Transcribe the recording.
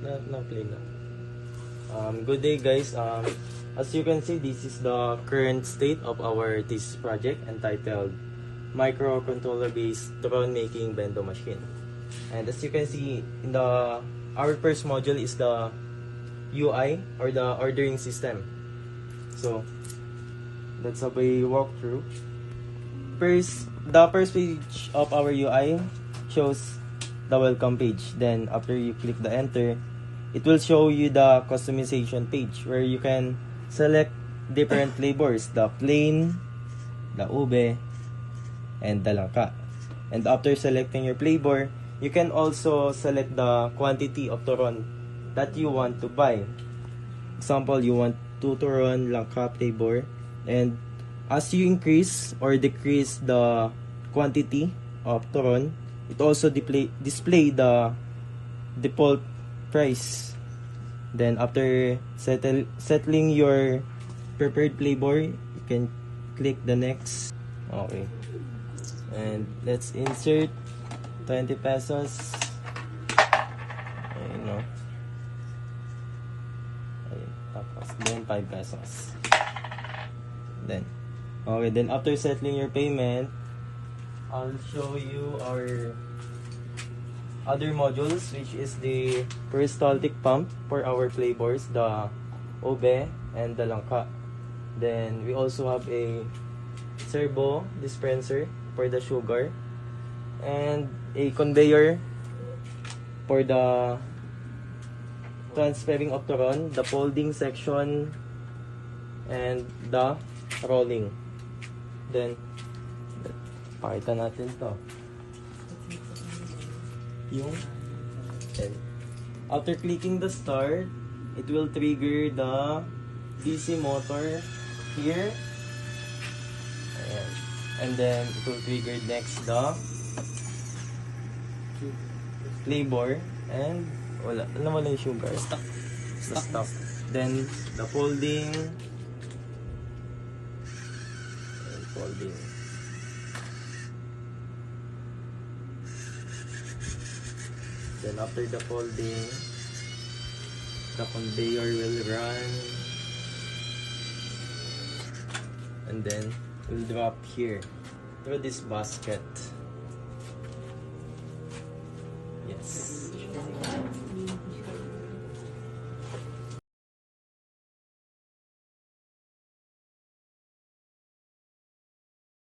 Na-play na. Good day guys. As you can see, this is the current state of our thesis project entitled Microcontroller Based Drone Making Bento Machine. And as you can see, in our first module is the UI or the ordering system. So that's how we walk through. The first page of our UI shows the welcome page. Then after you click the enter, it will show you the customization page where you can select different flavors, the plain, the ube, and the langka. And after selecting your flavor, you can also select the quantity of turon that you want to buy. Example, you want 2 turon langka flavor, and as you increase or decrease the quantity of turon, it also display the default price. Then after settling your preferred flavor, you can click the next. Okay. And let's insert 20 pesos. Ayun, no? Ayun, tapos then 5 pesos. Then, okay, then after settling your payment, I'll show you our other modules, which is the peristaltic pump for our flavors, the ube and the langka. Then we also have a servo dispenser for the sugar, and a conveyor for the transferring of turon, the folding section, and the rolling. Then pakita natin to. And after clicking the start, it will trigger the DC motor here. Ayan. And then it will trigger next the flavor, and wala yung sugar. Stop. Then the folding. And folding. Then after the folding, the conveyor will run, and then will drop here through this basket. Yes.